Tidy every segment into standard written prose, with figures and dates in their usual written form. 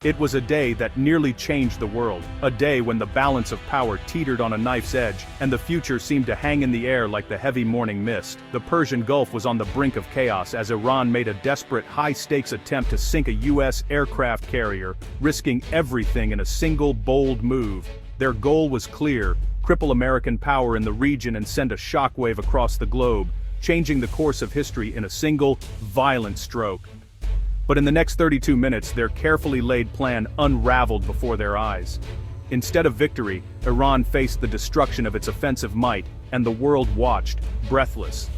It was a day that nearly changed the world, a day when the balance of power teetered on a knife's edge, and the future seemed to hang in the air like the heavy morning mist. The Persian Gulf was on the brink of chaos as Iran made a desperate, high-stakes attempt to sink a U.S. aircraft carrier, risking everything in a single, bold move. Their goal was clear: cripple American power in the region and send a shockwave across the globe, changing the course of history in a single, violent stroke. But in the next 32 minutes, their carefully laid plan unraveled before their eyes. Instead of victory, Iran faced the destruction of its offensive might, and the world watched, breathless.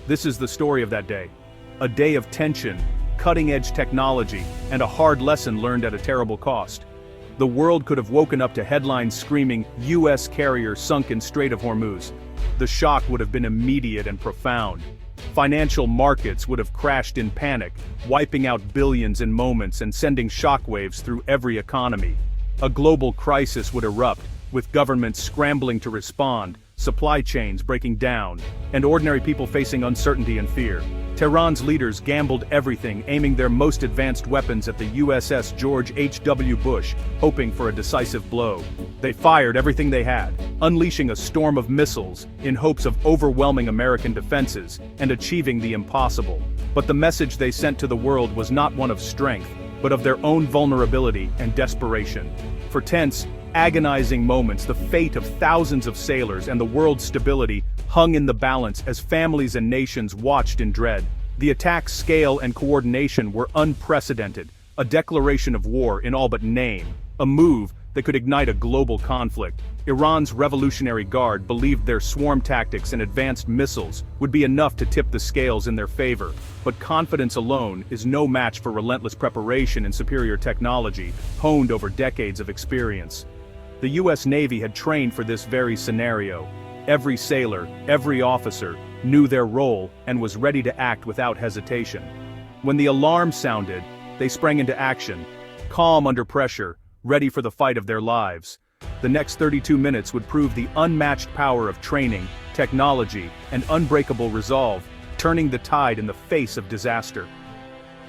This is the story of that day. A day of tension, cutting-edge technology, and a hard lesson learned at a terrible cost. The world could have woken up to headlines screaming, "U.S. carrier sunk in Strait of Hormuz." The shock would have been immediate and profound. Financial markets would have crashed in panic, wiping out billions in moments and sending shockwaves through every economy. A global crisis would erupt, with governments scrambling to respond, supply chains breaking down, and ordinary people facing uncertainty and fear. Tehran's leaders gambled everything, aiming their most advanced weapons at the USS George H.W. Bush, hoping for a decisive blow. They fired everything they had, unleashing a storm of missiles in hopes of overwhelming American defenses and achieving the impossible. But the message they sent to the world was not one of strength, but of their own vulnerability and desperation. For tense, agonizing moments, the fate of thousands of sailors and the world's stability hung in the balance as families and nations watched in dread. The attack's scale and coordination were unprecedented, a declaration of war in all but name, a move that could ignite a global conflict. Iran's Revolutionary Guard believed their swarm tactics and advanced missiles would be enough to tip the scales in their favor, but confidence alone is no match for relentless preparation and superior technology, honed over decades of experience. The U.S. Navy had trained for this very scenario. Every sailor, every officer, knew their role and was ready to act without hesitation. When the alarm sounded, they sprang into action, calm under pressure, ready for the fight of their lives. The next 32 minutes would prove the unmatched power of training, technology, and unbreakable resolve, turning the tide in the face of disaster.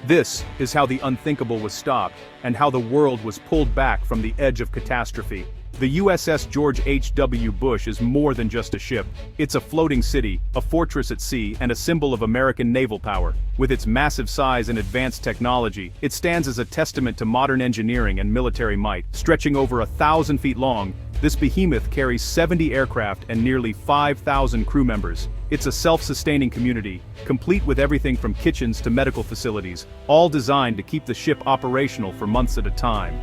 This is how the unthinkable was stopped, and how the world was pulled back from the edge of catastrophe. The USS George H.W. Bush is more than just a ship. It's a floating city, a fortress at sea, and a symbol of American naval power. With its massive size and advanced technology, it stands as a testament to modern engineering and military might. Stretching over 1,000 feet long, this behemoth carries 70 aircraft and nearly 5,000 crew members. It's a self-sustaining community, complete with everything from kitchens to medical facilities, all designed to keep the ship operational for months at a time.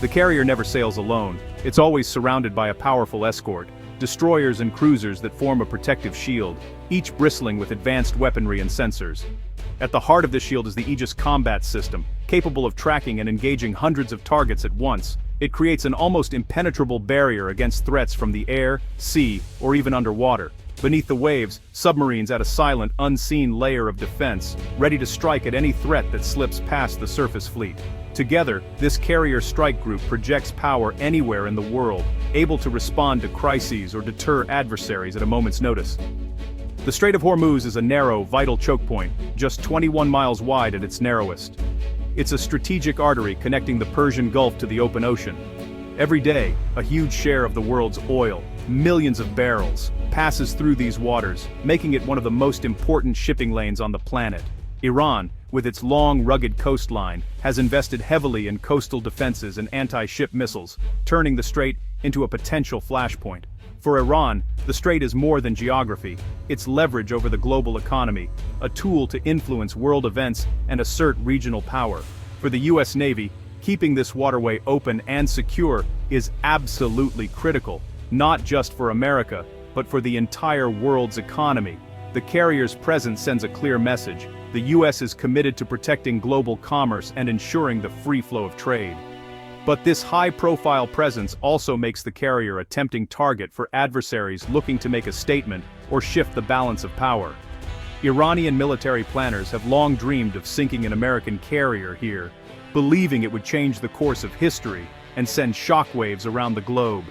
The carrier never sails alone. It's always surrounded by a powerful escort, destroyers and cruisers that form a protective shield, each bristling with advanced weaponry and sensors. At the heart of this shield is the Aegis combat system, capable of tracking and engaging hundreds of targets at once. It creates an almost impenetrable barrier against threats from the air, sea, or even underwater. Beneath the waves, submarines add a silent, unseen layer of defense, ready to strike at any threat that slips past the surface fleet. Together, this carrier strike group projects power anywhere in the world, able to respond to crises or deter adversaries at a moment's notice. The Strait of Hormuz is a narrow, vital choke point, just 21 miles wide at its narrowest. It's a strategic artery connecting the Persian Gulf to the open ocean. Every day, a huge share of the world's oil, millions of barrels, passes through these waters, making it one of the most important shipping lanes on the planet. Iran, with its long, rugged coastline, has invested heavily in coastal defenses and anti-ship missiles, turning the strait into a potential flashpoint. For Iran, the strait is more than geography. It's leverage over the global economy, a tool to influence world events and assert regional power. For the U.S. Navy, keeping this waterway open and secure is absolutely critical, not just for America, but for the entire world's economy. The carrier's presence sends a clear message. The U.S. is committed to protecting global commerce and ensuring the free flow of trade. But this high-profile presence also makes the carrier a tempting target for adversaries looking to make a statement or shift the balance of power. Iranian military planners have long dreamed of sinking an American carrier here, believing it would change the course of history and send shockwaves around the globe.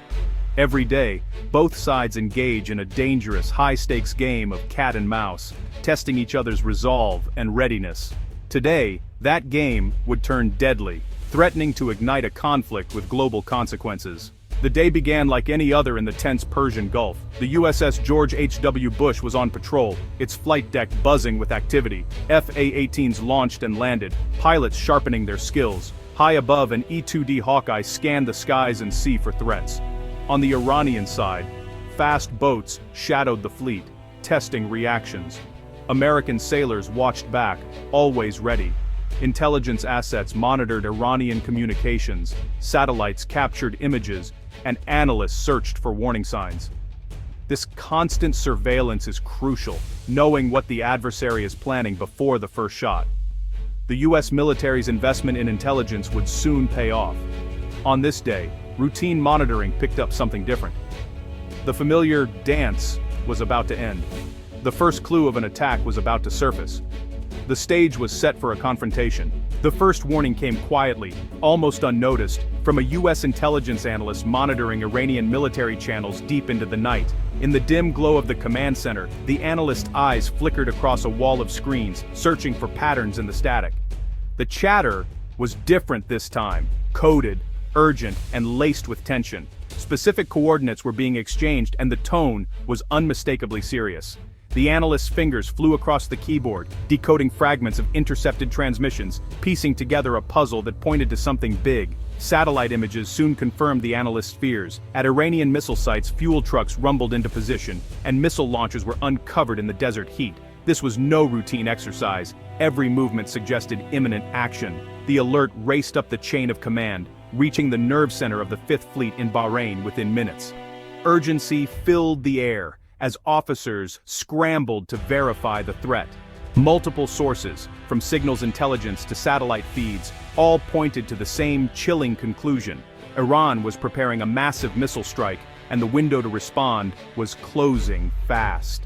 Every day, both sides engage in a dangerous, high-stakes game of cat and mouse, testing each other's resolve and readiness. Today, that game would turn deadly. threatening to ignite a conflict with global consequences. The day began like any other in the tense Persian Gulf. The USS George H.W. Bush was on patrol, its flight deck buzzing with activity. FA-18s launched and landed, pilots sharpening their skills. High above, an E-2D Hawkeye scanned the skies and sea for threats. On the Iranian side, fast boats shadowed the fleet, testing reactions. American sailors watched back, always ready. Intelligence assets monitored Iranian communications, satellites captured images, and analysts searched for warning signs. This constant surveillance is crucial, knowing what the adversary is planning before the first shot. The US military's investment in intelligence would soon pay off. On this day, routine monitoring picked up something different. The familiar dance was about to end. The first clue of an attack was about to surface. The stage was set for a confrontation. The first warning came quietly, almost unnoticed, from a US intelligence analyst monitoring Iranian military channels deep into the night. In the dim glow of the command center, the analyst's eyes flickered across a wall of screens, searching for patterns in the static. The chatter was different this time, coded, urgent, and laced with tension. Specific coordinates were being exchanged, and the tone was unmistakably serious. The analyst's fingers flew across the keyboard, decoding fragments of intercepted transmissions, piecing together a puzzle that pointed to something big. Satellite images soon confirmed the analyst's fears. At Iranian missile sites, fuel trucks rumbled into position, and missile launches were uncovered in the desert heat. This was no routine exercise. Every movement suggested imminent action. The alert raced up the chain of command, reaching the nerve center of the Fifth Fleet in Bahrain within minutes. Urgency filled the air as officers scrambled to verify the threat. Multiple sources, from signals intelligence to satellite feeds, all pointed to the same chilling conclusion. Iran was preparing a massive missile strike, and the window to respond was closing fast.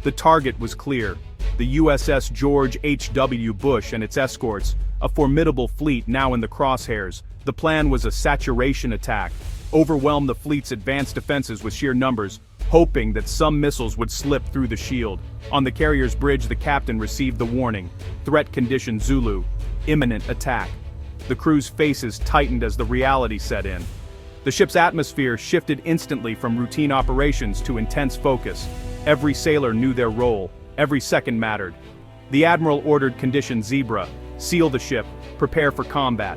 The target was clear: the USS George H.W. Bush and its escorts, a formidable fleet now in the crosshairs. The plan was a saturation attack, overwhelm the fleet's advanced defenses with sheer numbers, hoping that some missiles would slip through the shield. On the carrier's bridge, the captain received the warning: threat condition Zulu, imminent attack. The crew's faces tightened as the reality set in. The ship's atmosphere shifted instantly from routine operations to intense focus. Every sailor knew their role, every second mattered. The admiral ordered condition Zebra: seal the ship, prepare for combat.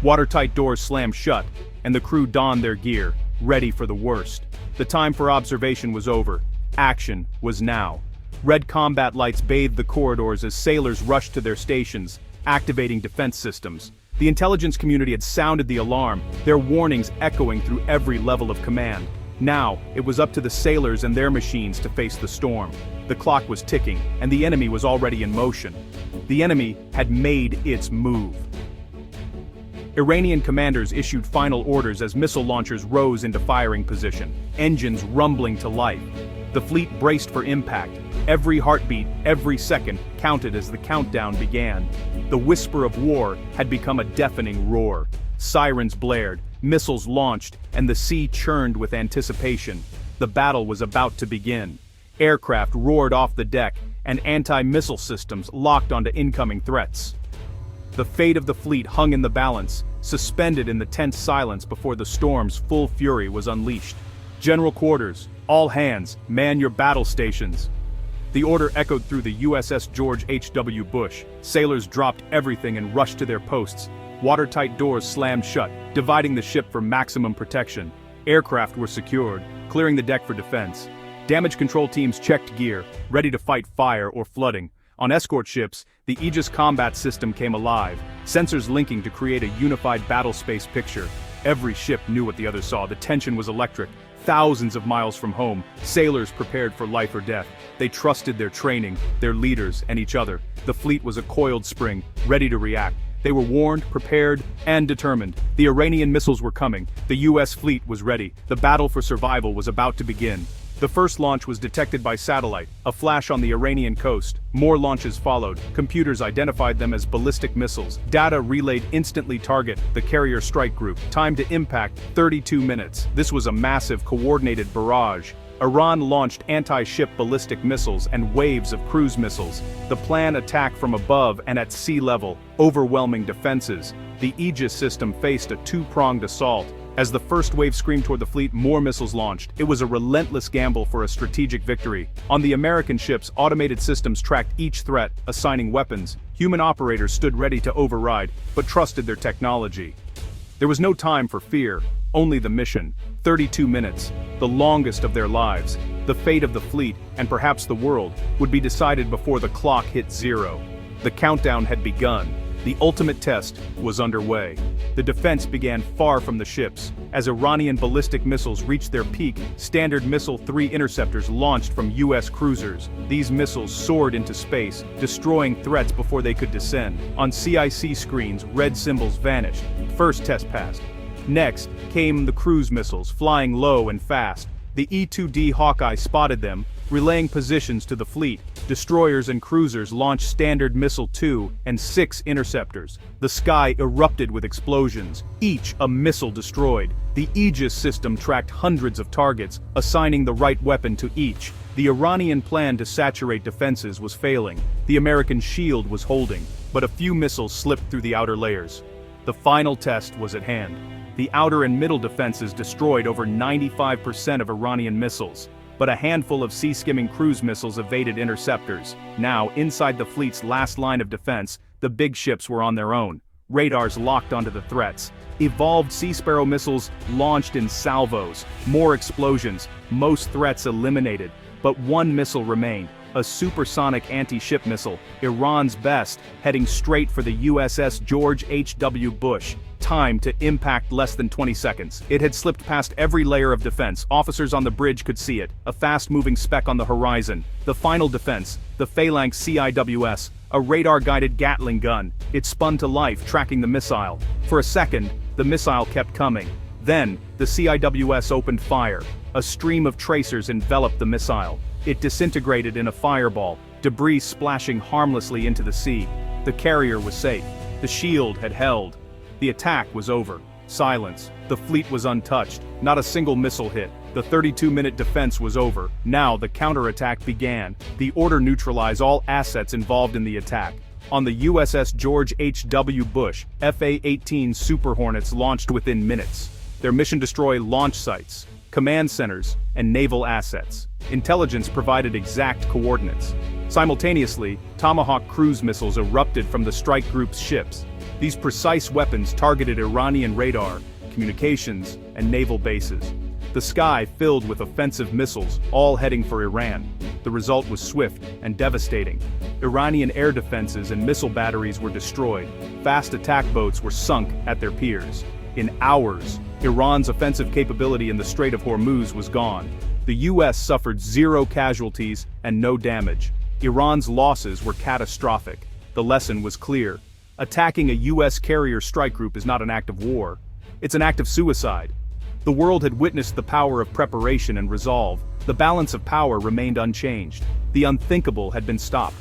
Watertight doors slammed shut, and the crew donned their gear, ready for the worst. The time for observation was over. Action was now. Red combat lights bathed the corridors as sailors rushed to their stations, activating defense systems. The intelligence community had sounded the alarm, their warnings echoing through every level of command. Now, it was up to the sailors and their machines to face the storm. The clock was ticking, and the enemy was already in motion. The enemy had made its move. Iranian commanders issued final orders as missile launchers rose into firing position, engines rumbling to life. The fleet braced for impact. Every heartbeat, every second, counted as the countdown began. The whisper of war had become a deafening roar. Sirens blared, missiles launched, and the sea churned with anticipation. The battle was about to begin. Aircraft roared off the deck, and anti-missile systems locked onto incoming threats. The fate of the fleet hung in the balance, suspended in the tense silence before the storm's full fury was unleashed. General quarters, all hands, man your battle stations. The order echoed through the USS George H.W. Bush. Sailors dropped everything and rushed to their posts. Watertight doors slammed shut, dividing the ship for maximum protection. Aircraft were secured, clearing the deck for defense. Damage control teams checked gear, ready to fight fire or flooding. On escort ships, the Aegis combat system came alive, sensors linking to create a unified battle space picture. Every ship knew what the other saw. The tension was electric. Thousands of miles from home, sailors prepared for life or death. They trusted their training, their leaders, and each other. The fleet was a coiled spring, ready to react. They were warned, prepared, and determined. The Iranian missiles were coming. The US fleet was ready. The battle for survival was about to begin. The first launch was detected by satellite, a flash on the Iranian coast. More launches followed. Computers identified them as ballistic missiles. Data relayed instantly target, the carrier strike group. Time to impact, 32 minutes. This was a massive, coordinated barrage. Iran launched anti-ship ballistic missiles and waves of cruise missiles. The plan attacked from above and at sea level, overwhelming defenses. The Aegis system faced a two-pronged assault. As the first wave screamed toward the fleet, more missiles launched. It was a relentless gamble for a strategic victory. On the American ships, automated systems tracked each threat, assigning weapons. Human operators stood ready to override, but trusted their technology. There was no time for fear, only the mission. 32 minutes, the longest of their lives. The fate of the fleet, and perhaps the world, would be decided before the clock hit zero. The countdown had begun. The ultimate test was underway. The defense began far from the ships. As Iranian ballistic missiles reached their peak, Standard Missile-3 interceptors launched from U.S. cruisers. These missiles soared into space, destroying threats before they could descend. On CIC screens, red symbols vanished. First test passed. Next came the cruise missiles, flying low and fast. The E-2D Hawkeye spotted them, relaying positions to the fleet. Destroyers and cruisers launched Standard Missile-2 and 6 interceptors. The sky erupted with explosions, each a missile destroyed. The Aegis system tracked hundreds of targets, assigning the right weapon to each. The Iranian plan to saturate defenses was failing. The American shield was holding, but a few missiles slipped through the outer layers. The final test was at hand. The outer and middle defenses destroyed over 95% of Iranian missiles. But a handful of sea-skimming cruise missiles evaded interceptors. Now, inside the fleet's last line of defense, the big ships were on their own. Radars locked onto the threats. Evolved Sea Sparrow missiles launched in salvos. More explosions, most threats eliminated. But one missile remained, a supersonic anti-ship missile, Iran's best, heading straight for the USS George H.W. Bush. Time to impact less than 20 seconds. It had slipped past every layer of defense. Officers on the bridge could see it, a fast-moving speck on the horizon. The final defense, the Phalanx CIWS, a radar-guided Gatling gun. It spun to life, tracking the missile. For a second, the missile kept coming. Then, the CIWS opened fire. A stream of tracers enveloped the missile. It disintegrated in a fireball, debris splashing harmlessly into the sea. The carrier was safe. The shield had held. The attack was over. Silence. The fleet was untouched. Not a single missile hit. The 32-minute defense was over. Now the counterattack began. The order neutralized all assets involved in the attack. On the USS George H.W. Bush, FA-18 Super Hornets launched within minutes. Their mission: destroy launch sites, command centers, and naval assets. Intelligence provided exact coordinates. Simultaneously, Tomahawk cruise missiles erupted from the strike group's ships. These precise weapons targeted Iranian radar, communications, and naval bases. The sky filled with offensive missiles, all heading for Iran. The result was swift and devastating. Iranian air defenses and missile batteries were destroyed. Fast attack boats were sunk at their piers. In hours, Iran's offensive capability in the Strait of Hormuz was gone. The U.S. suffered 0 casualties and no damage. Iran's losses were catastrophic. The lesson was clear. Attacking a U.S. carrier strike group is not an act of war. It's an act of suicide. The world had witnessed the power of preparation and resolve. The balance of power remained unchanged. The unthinkable had been stopped.